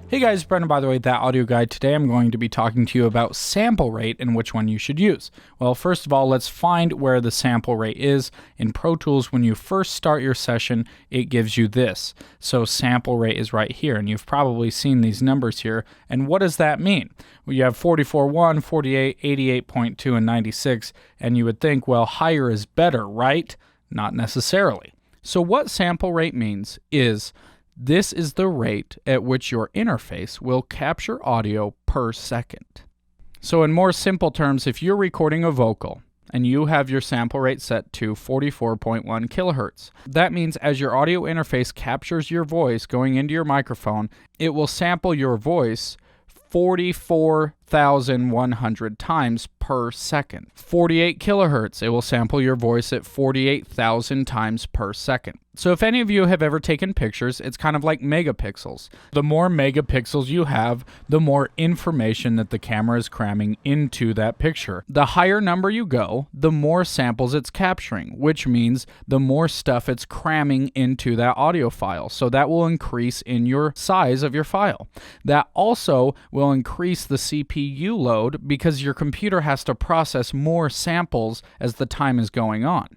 Hey guys, Brendan, by the way, that audio guide. Today I'm going to be talking to you about sample rate and which one you should use. Well, first of all, let's find where the sample rate is. In Pro Tools, when you first start your session, it gives you this. So sample rate is right here, and you've probably seen these numbers here. And what does that mean? Well, you have 44.1, 48, 88.2, and 96, and you would think, well, higher is better, right? Not necessarily. So what sample rate means is this is the rate at which your interface will capture audio per second. So in more simple terms, if you're recording a vocal and you have your sample rate set to 44.1 kilohertz, that means as your audio interface captures your voice going into your microphone, it will sample your voice 44,100 times per second. 48 kilohertz, it will sample your voice at 48,000 times per second. So if any of you have ever taken pictures, it's kind of like megapixels. The more megapixels you have, the more information that the camera is cramming into that picture. The higher number you go, the more samples it's capturing, which means the more stuff it's cramming into that audio file. So that will increase in your size of your file. That also will increase the CPU load because your computer has to process more samples as the time is going on.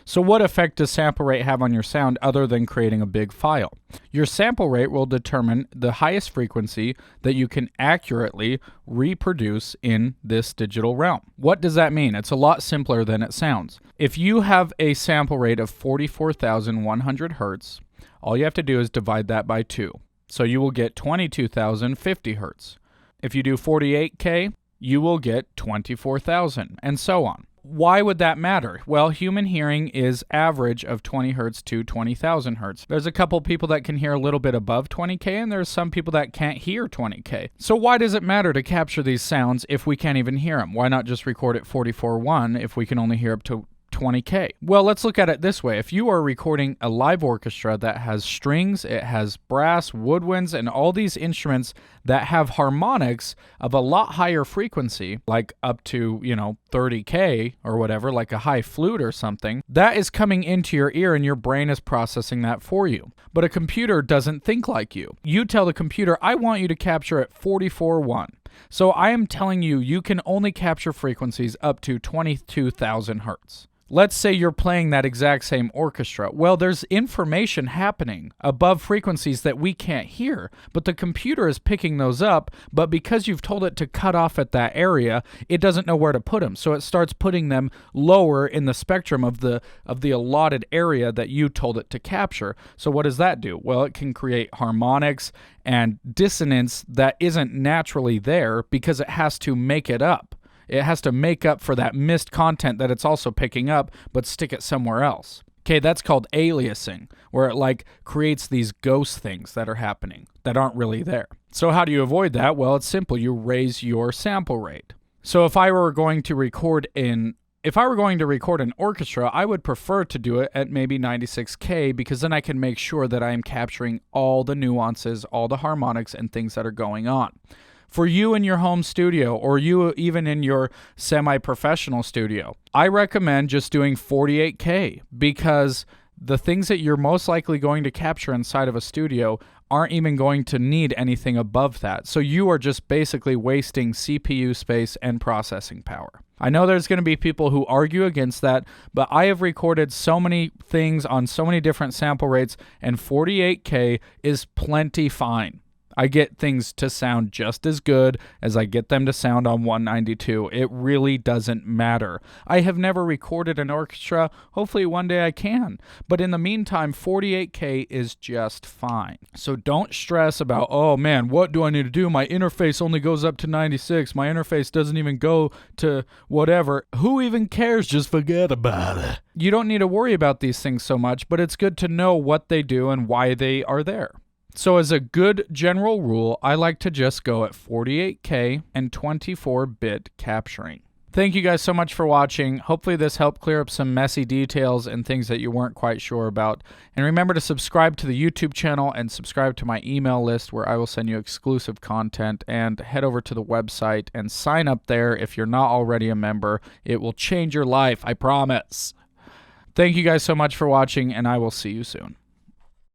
So what effect does sample rate have on your sound other than creating a big file? Your sample rate will determine the highest frequency that you can accurately reproduce in this digital realm. What does that mean? It's a lot simpler than it sounds. If you have a sample rate of 44,100 hertz, all you have to do is divide that by 2. So you will get 22,050 hertz. If you do 48K, you will get 24,000, and so on. Why would that matter? Well, human hearing is average of 20 hertz to 20,000 hertz. There's a couple people that can hear a little bit above 20K, and there's some people that can't hear 20K. So why does it matter to capture these sounds if we can't even hear them? Why not just record at 44.1 if we can only hear up to 20K? Well, let's look at it this way. If you are recording a live orchestra that has strings, it has brass, woodwinds, and all these instruments that have harmonics of a lot higher frequency, like up to, 30K or whatever, like a high flute or something, that is coming into your ear and your brain is processing that for you. But a computer doesn't think like you. You tell the computer, I want you to capture at 44.1. So I am telling you, you can only capture frequencies up to 22,000 hertz. Let's say you're playing that exact same orchestra. Well, there's information happening above frequencies that we can't hear, but the computer is picking those up, but because you've told it to cut off at that area, it doesn't know where to put them. So it starts putting them lower in the spectrum of the allotted area that you told it to capture. So what does that do? Well, it can create harmonics and dissonance that isn't naturally there because it has to make it up. It has to make up for that missed content that it's also picking up, but stick it somewhere else. Okay, that's called aliasing, where it creates these ghost things that are happening that aren't really there. So how do you avoid that? Well, it's simple. You raise your sample rate. So if I were going to record an orchestra, I would prefer to do it at maybe 96K because then I can make sure that I am capturing all the nuances, all the harmonics and things that are going on. For you in your home studio, or you even in your semi-professional studio, I recommend just doing 48K because the things that you're most likely going to capture inside of a studio aren't even going to need anything above that. So you are just basically wasting CPU space and processing power. I know there's going to be people who argue against that, but I have recorded so many things on so many different sample rates, and 48K is plenty fine. I get things to sound just as good as I get them to sound on 192. It really doesn't matter. I have never recorded an orchestra. Hopefully one day I can. But in the meantime, 48K is just fine. So don't stress about, oh man, what do I need to do? My interface only goes up to 96. My interface doesn't even go to whatever. Who even cares? Just forget about it. You don't need to worry about these things so much, but it's good to know what they do and why they are there. So as a good general rule, I like to just go at 48K and 24-bit capturing. Thank you guys so much for watching. Hopefully this helped clear up some messy details and things that you weren't quite sure about. And remember to subscribe to the YouTube channel and subscribe to my email list where I will send you exclusive content, and head over to the website and sign up there if you're not already a member. It will change your life, I promise. Thank you guys so much for watching, and I will see you soon.